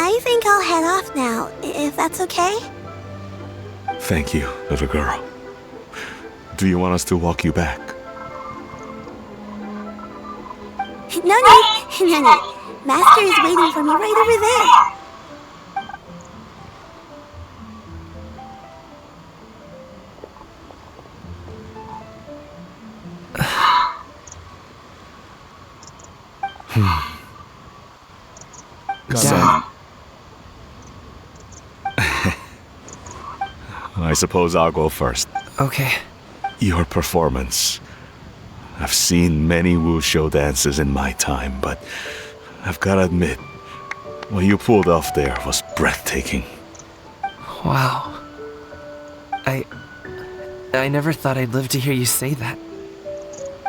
I think I'll head off now, if that's okay? Thank you, little girl. Do you want us to walk you back? No need, no need. Master is waiting for me right over there. Son. I suppose I'll go first. Okay. Your performance. I've seen many wushou dances in my time, but I've gotta admit, what you pulled off there was breathtaking. Wow. I never thought I'd live to hear you say that.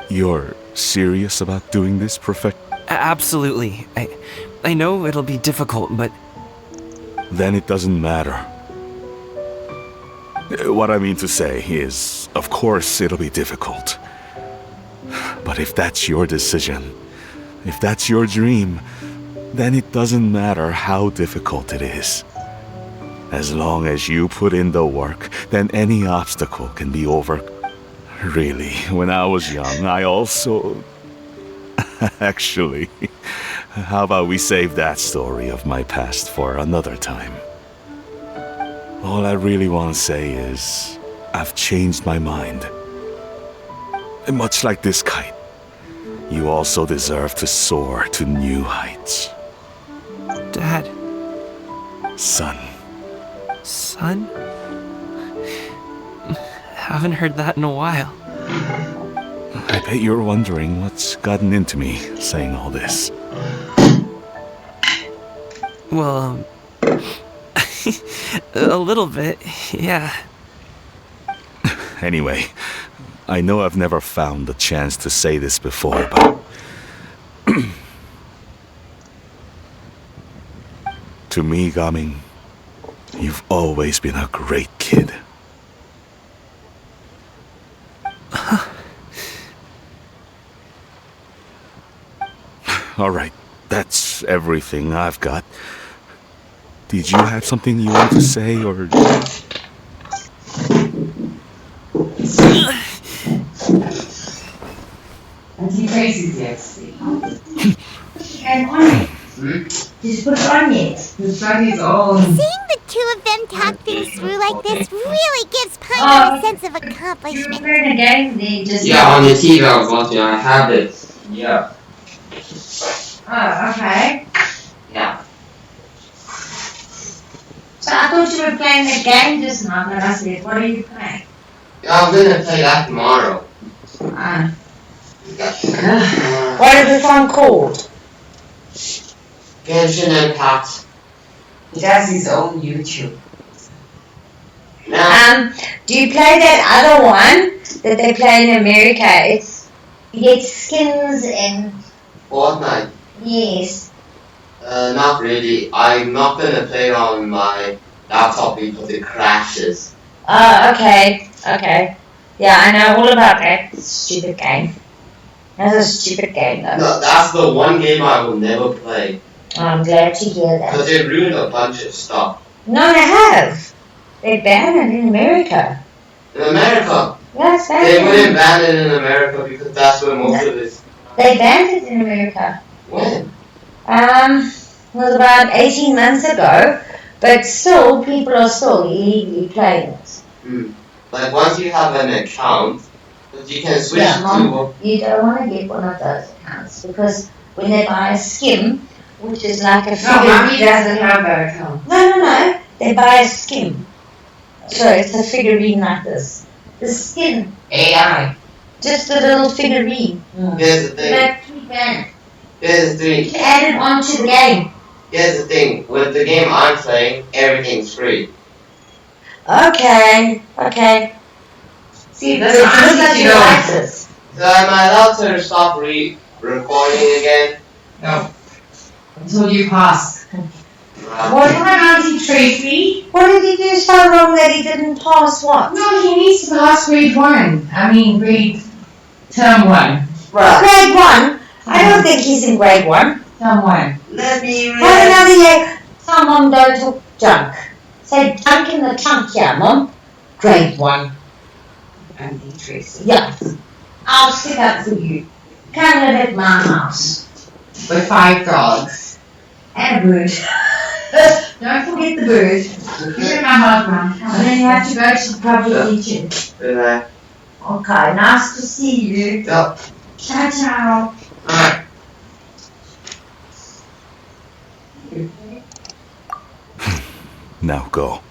You're serious about doing this, Absolutely. I know it'll be difficult, but... Then it doesn't matter. What I mean to say is, of course it'll be difficult. But if that's your decision, if that's your dream, then it doesn't matter how difficult it is. As long as you put in the work, then any obstacle can be over. Really, when I was young, I also... Actually, how about we save that story of my past for another time? All I really want to say is, I've changed my mind. And much like this kite, you also deserve to soar to new heights. Dad. Son. Son? Haven't heard that in a while. I bet you're wondering what's gotten into me saying all this. Well, a little bit, yeah. Anyway, I know I've never found the chance to say this before, but... To me, Gaming, you've always been a great kid. Alright, that's everything I've got. Did you have something you want to say, or... Anti-racist yet, Steve. And on it. Just put it on yet. The study's on. Seeing the two of them talk things through like this really gives Pine a sense of accomplishment. You're playing a game then, just... Yeah, on the TV I was watching, I have it. Yeah. Oh, okay. Yeah. So I thought you were playing the game just now, but I said, what are you playing? Yeah, I'm gonna play that tomorrow. What is this one called? Genshin Impact. He does his own YouTube. Now, Do you play that other one that they play in America? You get skins and... Fortnite. Yes. Not really. I'm not gonna play it on my laptop because it crashes. Oh, okay. Okay. Yeah, I know all about that stupid game. That's a stupid game, though. No, that's the one game I will never play. I'm glad to hear that. Because they ruined a bunch of stuff. No, they have. They banned it in America. In America. Yeah, it's banned. They wouldn't ban it in America because that's where most of it. They banned it in America. When? It was about 18 months ago, but still, people are still illegally playing it. Like once you have an account, you can switch Mom, you don't want to get one of those accounts because when they buy a skim, which is like a figurine. No, Mommy doesn't have that account. No. They buy a skim. So it's a figurine like this. The skin. AI. Just a little figurine. Here's the thing. Like $3,000. Here's the thing. You add it onto the game. Here's the thing. With the game I'm playing, everything's free. Okay. See, But this just like you your know. license. So am I allowed to stop recording again? No. Until you pass. Uh, What about Auntie Tracy? What did he do so wrong that he didn't pass what? No, he needs to pass grade 1. I mean, grade term 1. Grade 1? I don't think he's in grade 1. Term 1. let me Have read. another year. Tell Mum don't talk junk. Say junk in the trunk, yeah, Mum. Grade 1. Auntie Tracy. Yeah. I'll stick up for you. Come live at my house. With 5 dogs. And a bird. Don't forget the bird. You're in my house, Mom. And then you have to go to the public kitchen. Good night. Okay, nice to see you. Yep. Ciao, ciao. Alright. Now go.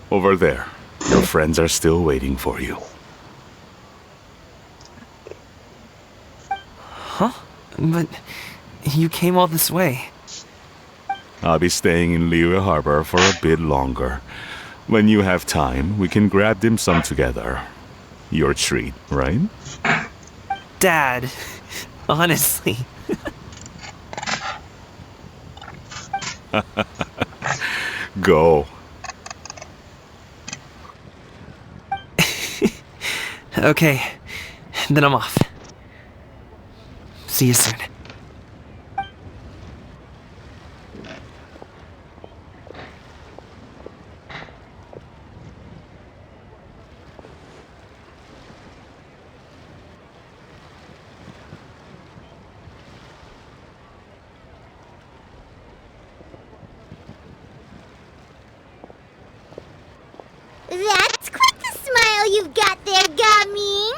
Over there. Your friends are still waiting for you. Huh? But you came all this way. I'll be staying in Liyue Harbor for a bit longer. When you have time, we can grab dim sum together. Your treat, right? Dad, honestly. Go. Okay, then I'm off. See you soon. That's quite the smile you've got there, Gaming.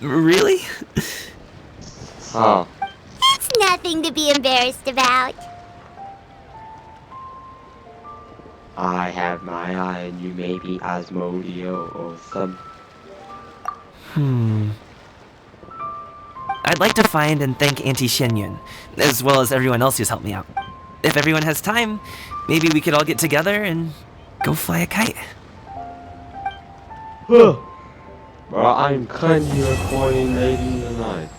Really? Huh. It's nothing to be embarrassed about. I have my eye on you, maybe Asmodio or some. I'd like to find and thank Auntie Shenyun, as well as everyone else who's helped me out. If everyone has time, maybe we could all get together and go fly a kite. Huh. Well, I'm currently recording late in the night.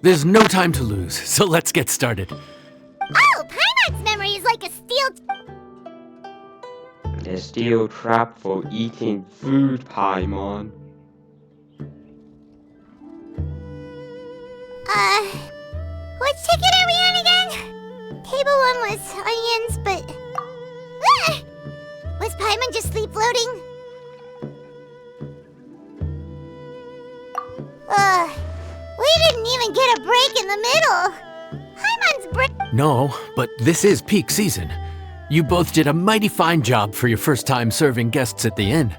There's no time to lose, so let's get started. Oh, Paimon's memory is like a steel... The steel trap for eating food, Paimon. Which ticket are we on again? Table 1 was onions, but... Ah! Was Paimon just sleep floating? We didn't even get a break in the middle. Paimon's break... No, but this is peak season. You both did a mighty fine job for your first time serving guests at the inn.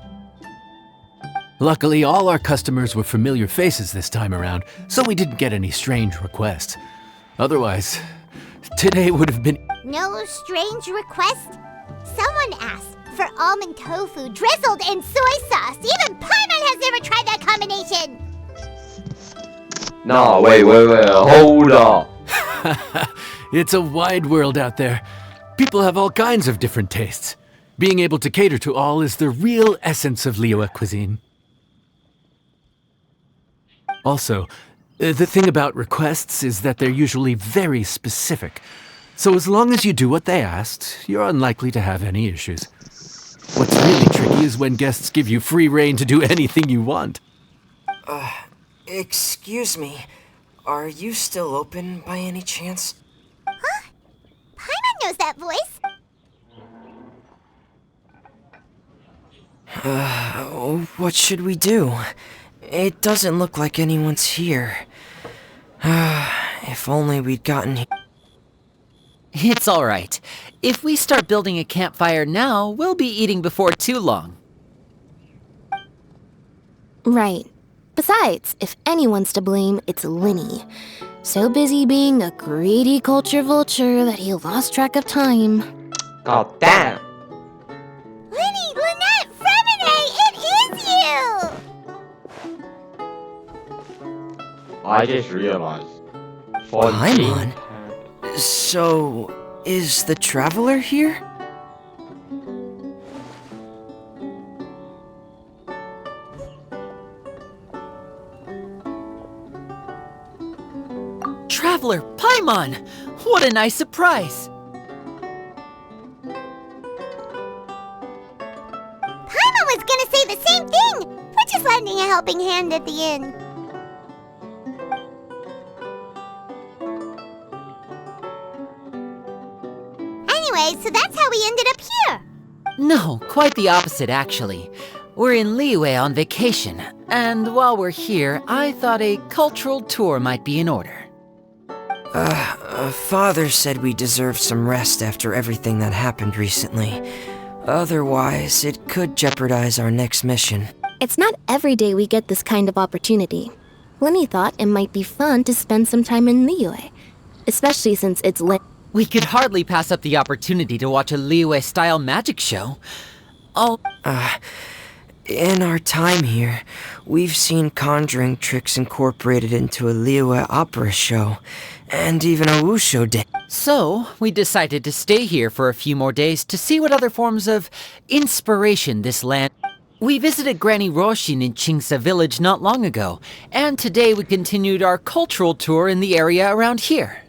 Luckily, all our customers were familiar faces this time around, so we didn't get any strange requests. Otherwise, today would have been... No strange request? Someone asked for almond tofu drizzled in soy sauce. Even Paimon has never tried that combination. No, wait, hold up. It's a wide world out there. People have all kinds of different tastes. Being able to cater to all is the real essence of Liyue cuisine. Also, the thing about requests is that they're usually very specific. So as long as you do what they asked, you're unlikely to have any issues. What's really tricky is when guests give you free rein to do anything you want. Excuse me. Are you still open by any chance? Huh? Paimon knows that voice. What should we do? It doesn't look like anyone's here. If only we'd gotten here. It's all right. If we start building a campfire now, we'll be eating before too long. Right. Besides, if anyone's to blame, it's Linny. So busy being a greedy culture vulture that he lost track of time. God damn. Linny, Lynette, Fremine, it is you! I just realized. Paimon? So, is the Traveler here? Traveler, Paimon! What a nice surprise! Paimon was gonna say the same thing! We're just lending a helping hand at the inn. Anyway, so that's how we ended up here. No, quite the opposite, actually. We're in Liyue on vacation, and while we're here, I thought a cultural tour might be in order. Father said we deserve some rest after everything that happened recently. Otherwise, it could jeopardize our next mission. It's not every day we get this kind of opportunity. Linny thought it might be fun to spend some time in Liyue, especially since it's lit. We could hardly pass up the opportunity to watch a Liyue-style magic show. In our time here, we've seen conjuring tricks incorporated into a Liyue opera show, and even a wushu day. So, we decided to stay here for a few more days to see what other forms of inspiration this land... We visited Granny Roshin in Chingsa village not long ago, and today we continued our cultural tour in the area around here.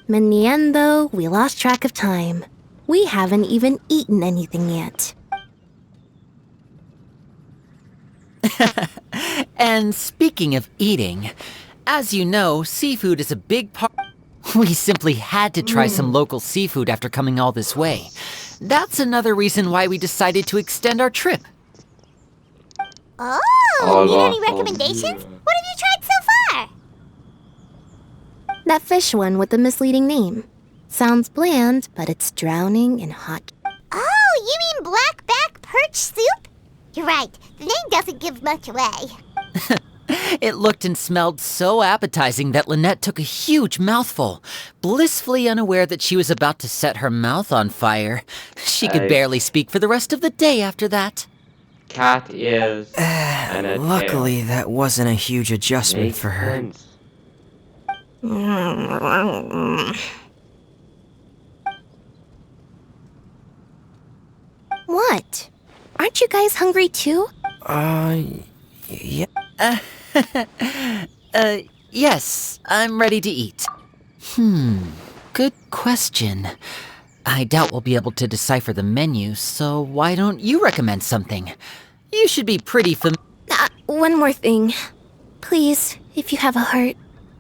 In the end, though, we lost track of time. We haven't even eaten anything yet. And speaking of eating, as you know, seafood is a big part... We simply had to try some local seafood after coming all this way. That's another reason why we decided to extend our trip. Oh, need any recommendations? What have you tried so far? That fish one with the misleading name. Sounds bland, but it's drowning in hot... Oh, you mean blackback perch soup? You're right, the name doesn't give much away. It looked and smelled so appetizing that Lynette took a huge mouthful, blissfully unaware that she was about to set her mouth on fire. She could barely speak for the rest of the day after that. Cat ears and a Luckily, tail. that wasn't a huge adjustment Makes for her. sense. What? Aren't you guys hungry too? Yeah. Yes, I'm ready to eat. Good question. I doubt we'll be able to decipher the menu, so why don't you recommend something? You should be pretty One more thing. Please, if you have a heart,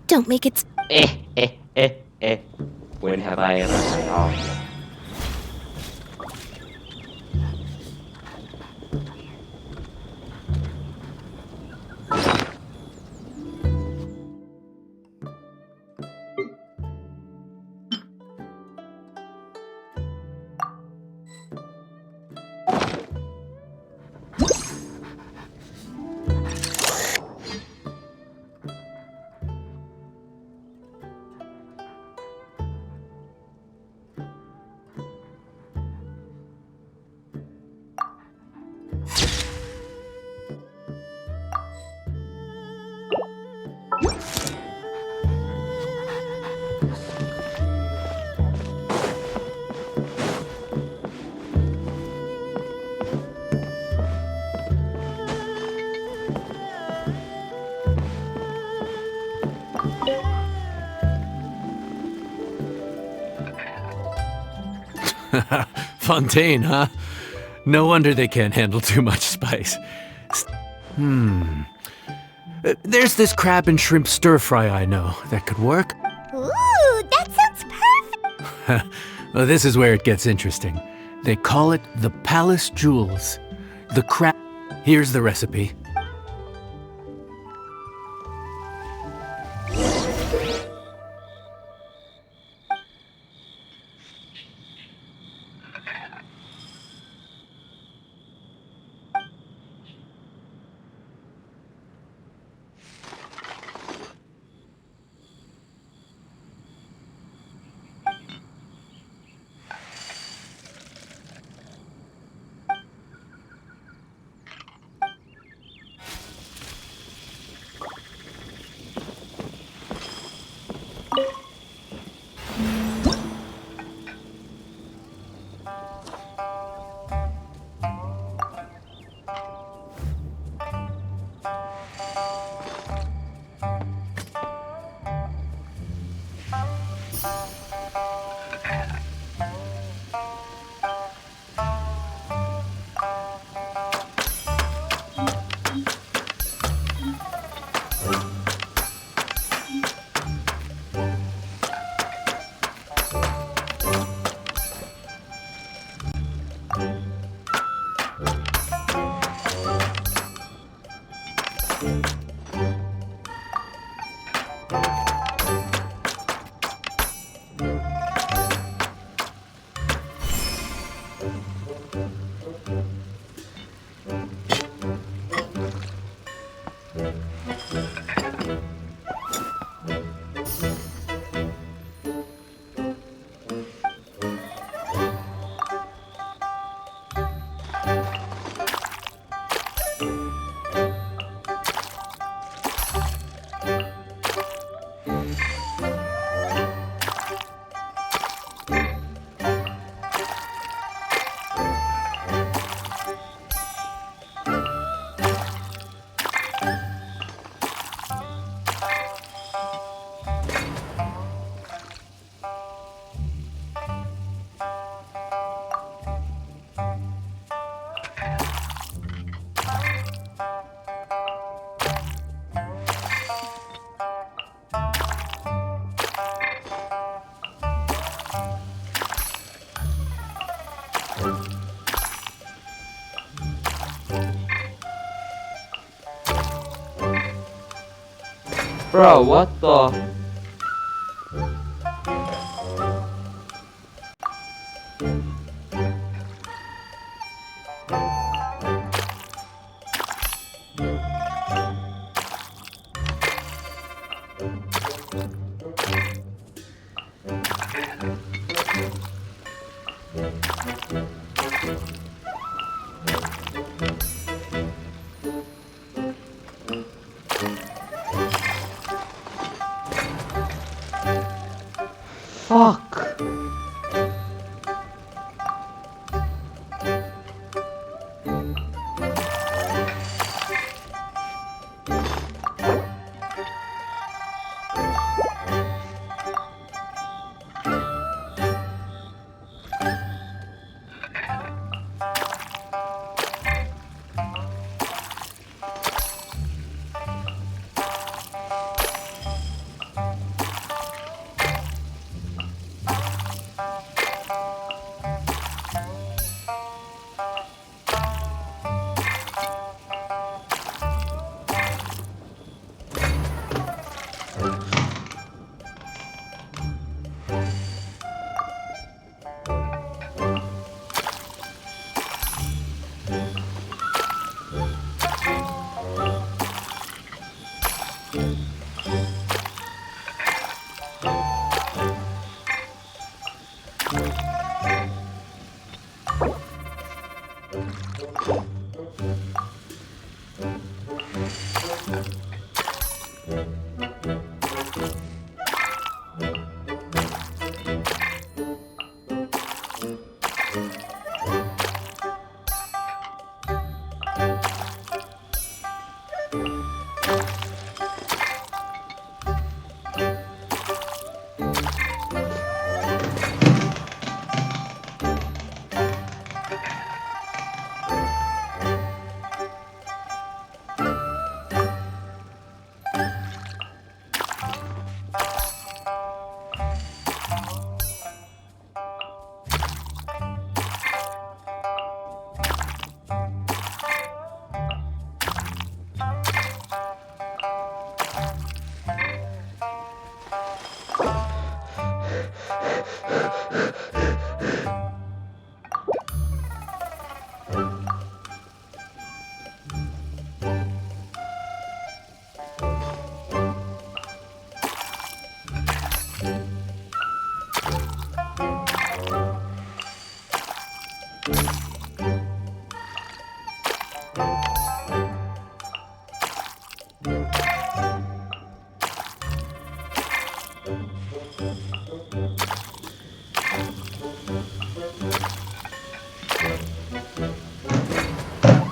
don't make it. When have I ever had off? Fontaine, huh? No wonder they can't handle too much spice. There's this crab and shrimp stir-fry I know that could work. Ooh, that sounds perfect. Well, this is where it gets interesting. They call it the Palace Jewels. The crab... Here's the recipe. Bro, what the?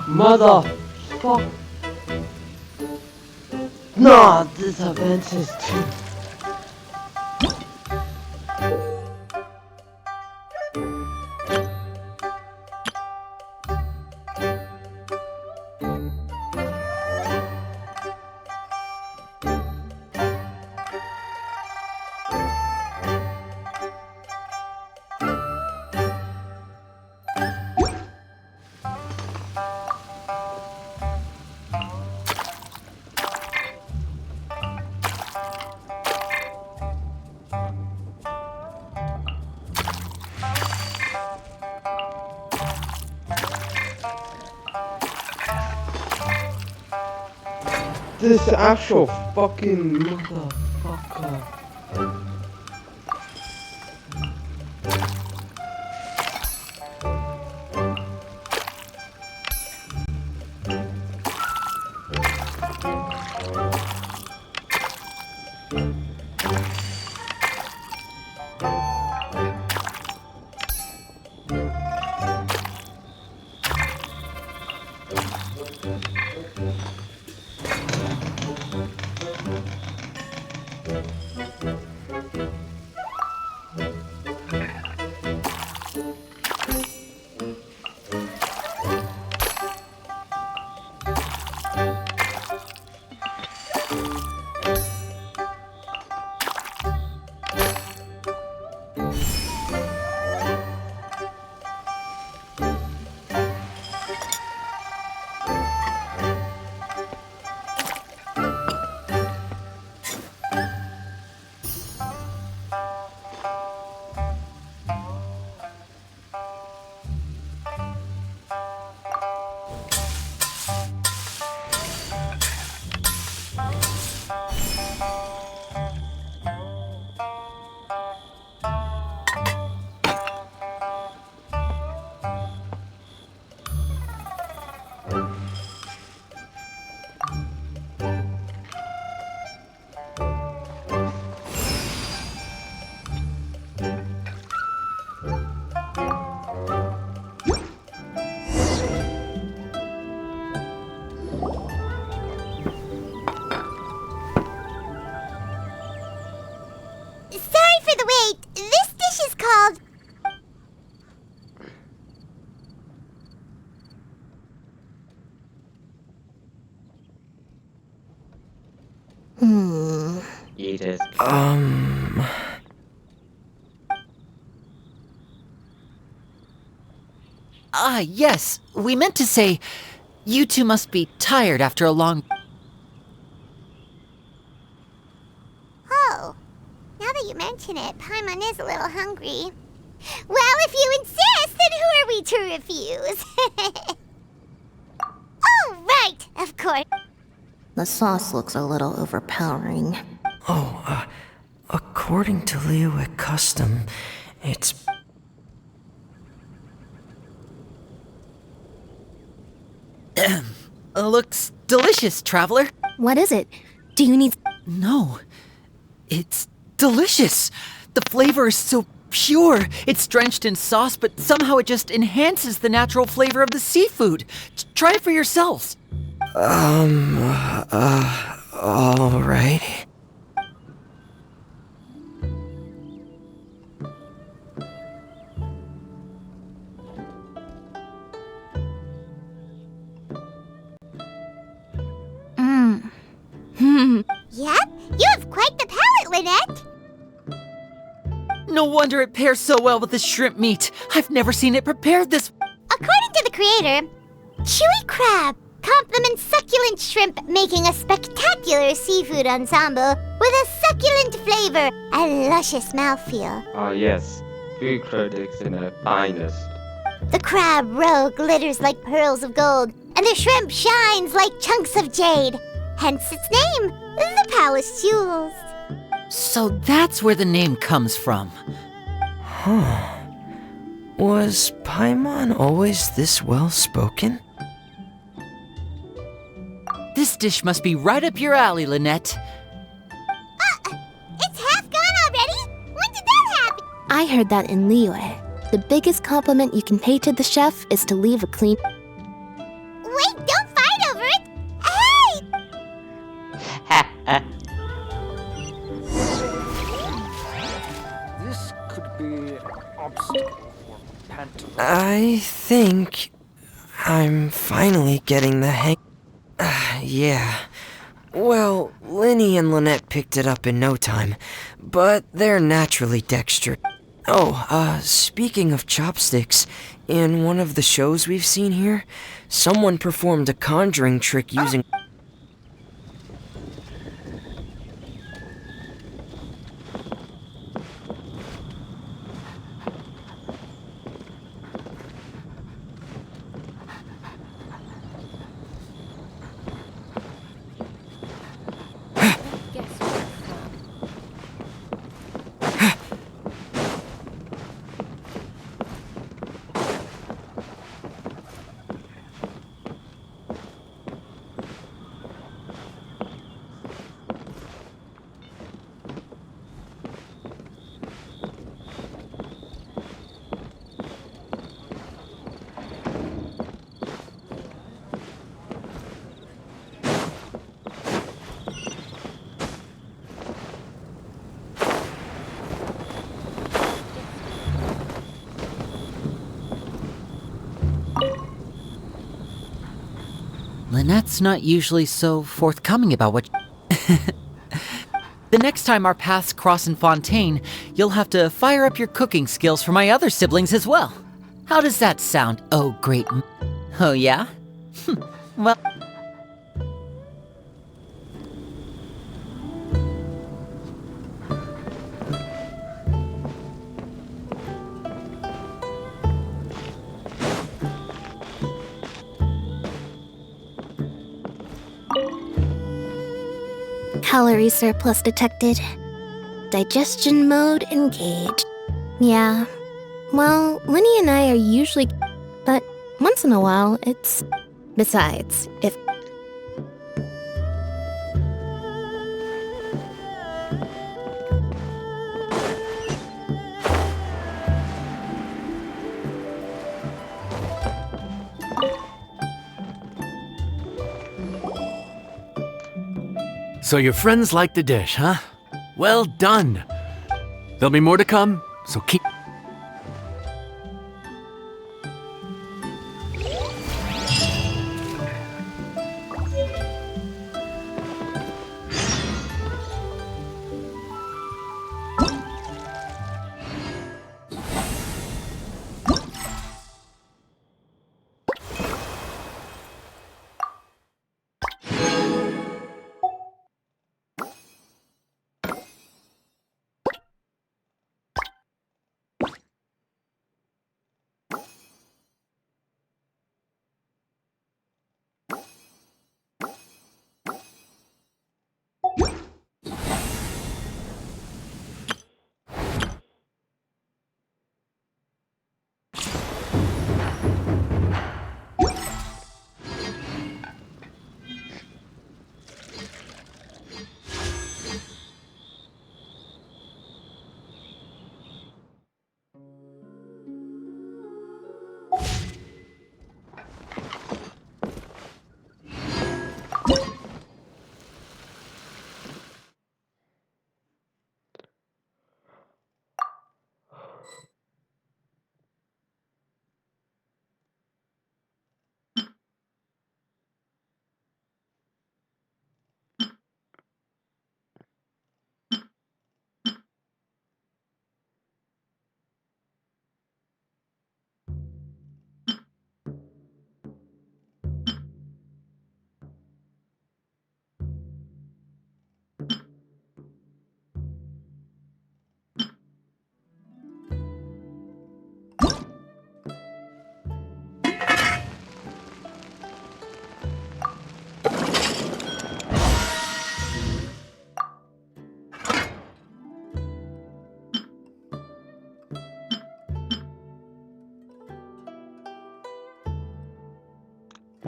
Mother fuck. Nah, this event is too. This actual fucking motherfucker. Sorry for the wait. This dish is called... Eat it. Yes. We meant to say, you two must be tired after a long... Oh, now that you mention it, Paimon is a little hungry. Well, if you insist, then who are we to refuse? Oh, right, of course. The sauce looks a little overpowering. According to Liyue custom, it's... Looks delicious, traveler. What is it? Do you need... No, it's delicious. The flavor is so pure. It's drenched in sauce, but somehow it just enhances the natural flavor of the seafood. Try it for yourselves. All right. Yep, you have quite the palate, Lynette. No wonder it pairs so well with the shrimp meat. I've never seen it prepared this... According to the creator, chewy crab complements succulent shrimp, making a spectacular seafood ensemble with a succulent flavor and luscious mouthfeel. Ah, yes. Food critics in their finest. The crab roe glitters like pearls of gold, and the shrimp shines like chunks of jade. Hence its name, the Palace Jewels. So that's where the name comes from. Huh. Was Paimon always this well-spoken? This dish must be right up your alley, Lynette. It's half gone already? When did that happen? I heard that in Liyue. The biggest compliment you can pay to the chef is to leave a clean... Wait, don't fight over it! Hey! This could be an obstacle for pantomime. I think I'm finally getting the hang... yeah. Well, Linny and Lynette picked it up in no time, but they're naturally dexterous. Oh, speaking of chopsticks, in one of the shows we've seen here, someone performed a conjuring trick using... Lynette's not usually so forthcoming about what... The next time our paths cross in Fontaine, you'll have to fire up your cooking skills for my other siblings as well. How does that sound? Oh, great. Oh, yeah? Well... Calorie surplus detected. Digestion mode engaged. Yeah. Well, Linny and I are usually... But once in a while, it's... Besides, if... So your friends like the dish, huh? Well done. There'll be more to come, so keep...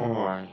Boy.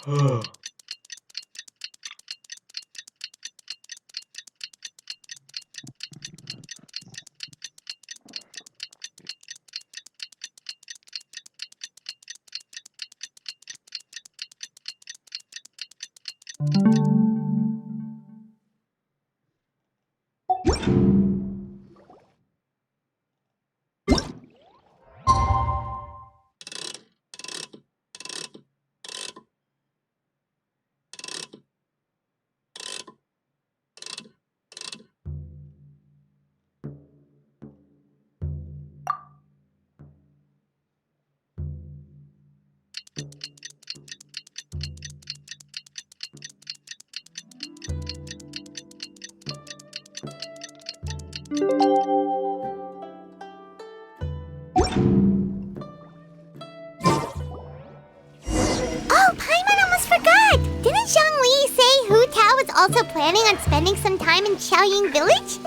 Oh, Paimon almost forgot! Didn't Zhongli say Hu Tao was also planning on spending some time in Xiaoying village?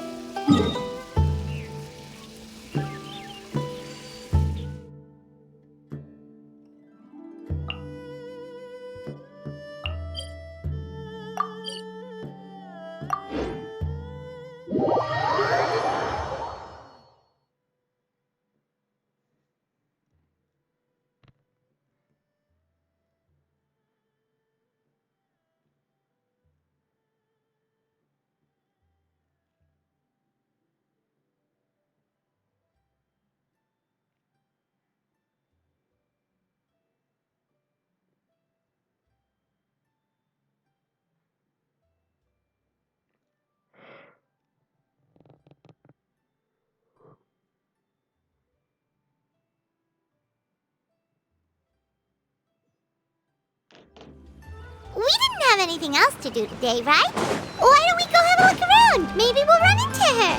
We didn't have anything else to do today, right? Why don't we go have a look around? Maybe we'll run into her.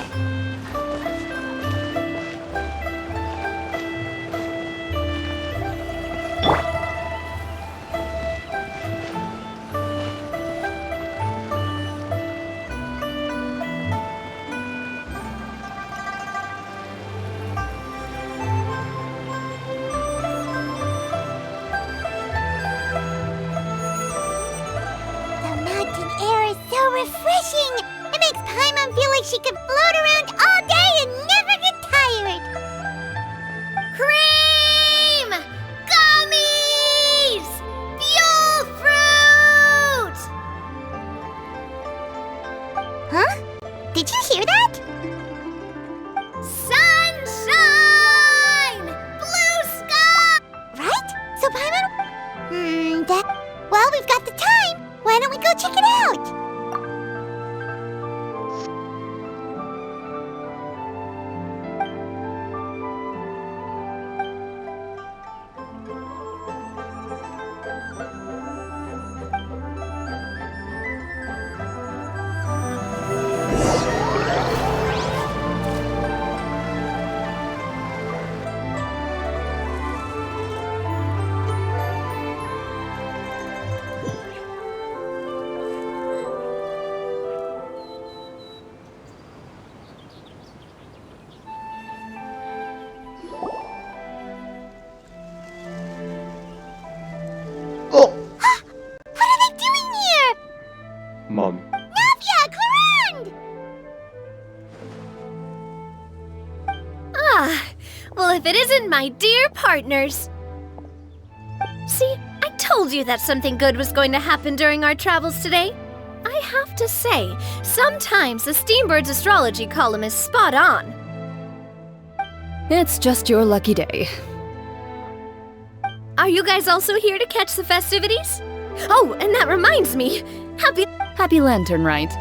The mountain air is so refreshing. It makes Paimon feel like she could float around all day and never get tired. Cream! Gummies! Fuel fruit! Huh? Did you hear that? Sunshine! Blue sky! Right? So Paimon... Well, we've got the time. Why don't we go check it out? Well, if it isn't my dear partners. See, I told you that something good was going to happen during our travels today. I have to say, sometimes the Steambird's astrology column is spot on. It's just your lucky day. Are you guys also here to catch the festivities? Oh, and that reminds me. Happy Lantern Rite.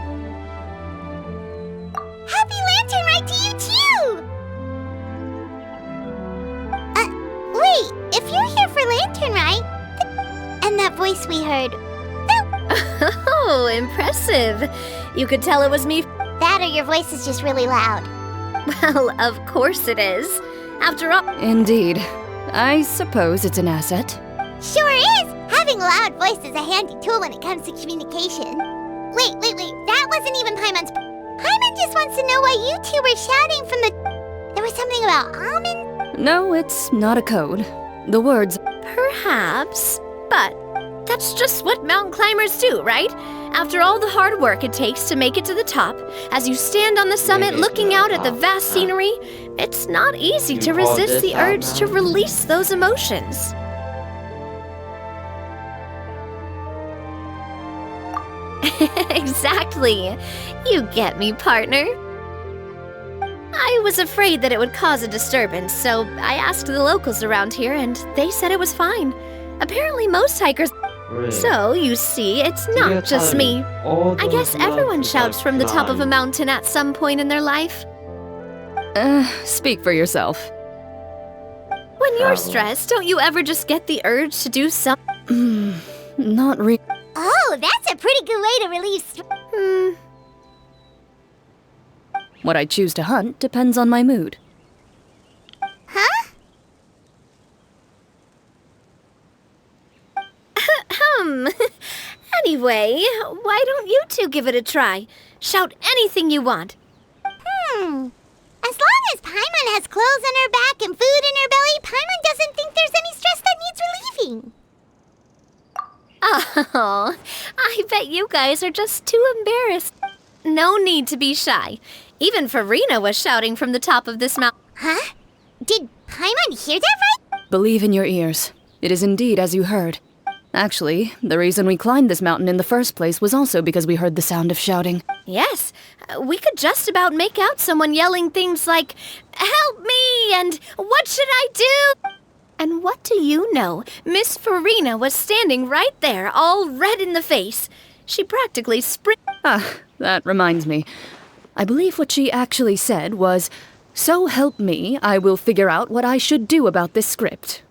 Happy Lantern Rite to you too! Wait, if you're here for Lantern Rite, and that voice we heard, Oh, impressive. You could tell it was me. That or your voice is just really loud. Well, of course it is. After all... Indeed. I suppose it's an asset. Sure is! Having a loud voice is a handy tool when it comes to communication. Wait. That wasn't even Paimon's... Paimon just wants to know why you two were shouting from the... There was something about almond? No, it's not a code. The words... Perhaps, but that's just what mountain climbers do, right? After all the hard work it takes to make it to the top, as you stand on the summit looking out at the vast scenery, it's not easy to resist the urge to release those emotions. Exactly. You get me, partner. I was afraid that it would cause a disturbance, so I asked the locals around here and they said it was fine. Apparently most hikers... So, you see, it's not just me. I guess everyone shouts from the top of a mountain at some point in their life. Speak for yourself. When you're stressed, don't you ever just get the urge to do something? Not really. Oh, that's a pretty good way to relieve stress. What I choose to hunt depends on my mood. Huh? Anyway, why don't you two give it a try? Shout anything you want. As long as Paimon has clothes on her back and food in her belly, Paimon doesn't think there's any stress that needs relieving. Oh, I bet you guys are just too embarrassed. No need to be shy. Even Farina was shouting from the top of this mountain. Huh? Did Paimon hear that right? Believe in your ears. It is indeed as you heard. Actually, the reason we climbed this mountain in the first place was also because we heard the sound of shouting. Yes, we could just about make out someone yelling things like, "Help me!" and "What should I do?" And what do you know? Miss Farina was standing right there, all red in the face. She practically That reminds me. I believe what she actually said was, "So help me, I will figure out what I should do about this script."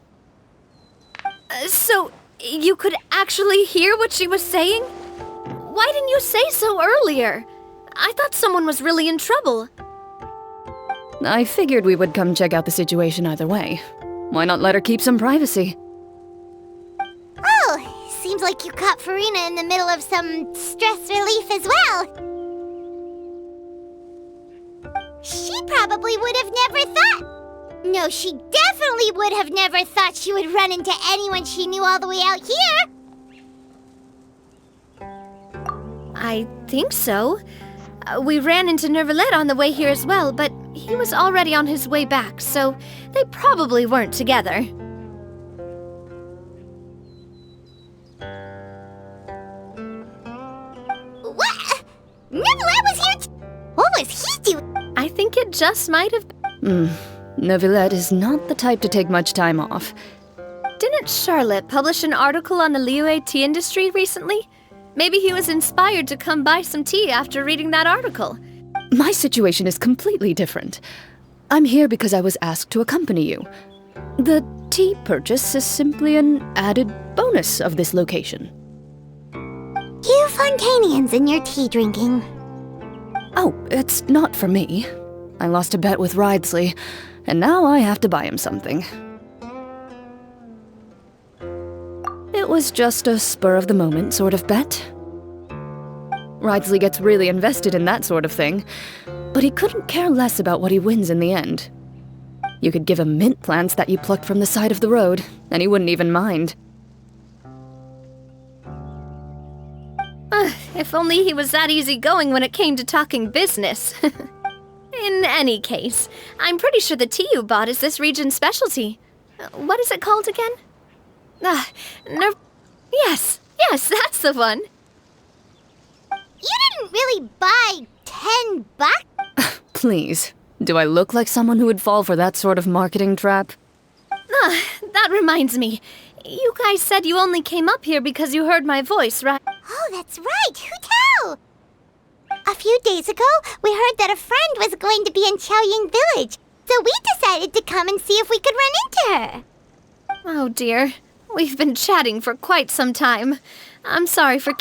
So, you could actually hear what she was saying? Why didn't you say so earlier? I thought someone was really in trouble. I figured we would come check out the situation either way. Why not let her keep some privacy? Oh, seems like you caught Farina in the middle of some stress relief as well. She probably would have never thought... No, she definitely would have never thought she would run into anyone she knew all the way out here. I think so. We ran into Nervalet on the way here as well, but he was already on his way back, so they probably weren't together. What? Nervalet was here What was he doing? I think it just might have... Neuvillette is not the type to take much time off. Didn't Charlotte publish an article on the Liyue tea industry recently? Maybe he was inspired to come buy some tea after reading that article. My situation is completely different. I'm here because I was asked to accompany you. The tea purchase is simply an added bonus of this location. You Fontanians and your tea drinking. Oh, it's not for me. I lost a bet with Ridesley, and now I have to buy him something. It was just a spur-of-the-moment sort of bet. Ridesley gets really invested in that sort of thing, but he couldn't care less about what he wins in the end. You could give him mint plants that you plucked from the side of the road, and he wouldn't even mind. If only he was that easygoing when it came to talking business. In any case, I'm pretty sure the tea you bought is this region's specialty. What is it called again? Yes, that's the one. You didn't really buy $10? Please, do I look like someone who would fall for that sort of marketing trap? That reminds me. You guys said you only came up here because you heard my voice, right? Oh, that's right. Who tell? A few days ago, we heard that a friend was going to be in Chaoying Village, so we decided to come and see if we could run into her. Oh dear. We've been chatting for quite some time. I'm sorry for...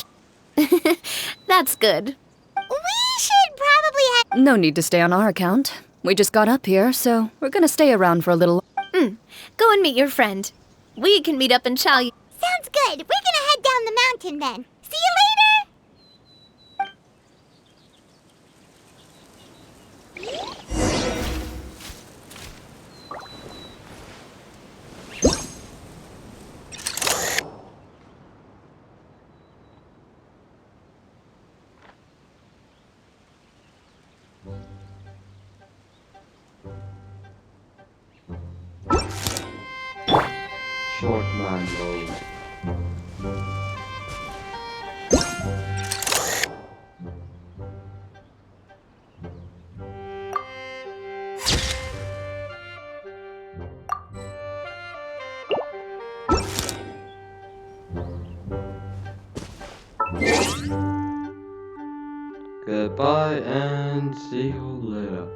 That's good. We should probably head... No need to stay on our account. We just got up here, so we're gonna stay around for a little... Go and meet your friend. We can meet up in Chaoying. Sounds good. We're gonna head down the mountain then. See you later! Short man mode. Goodbye and see you later.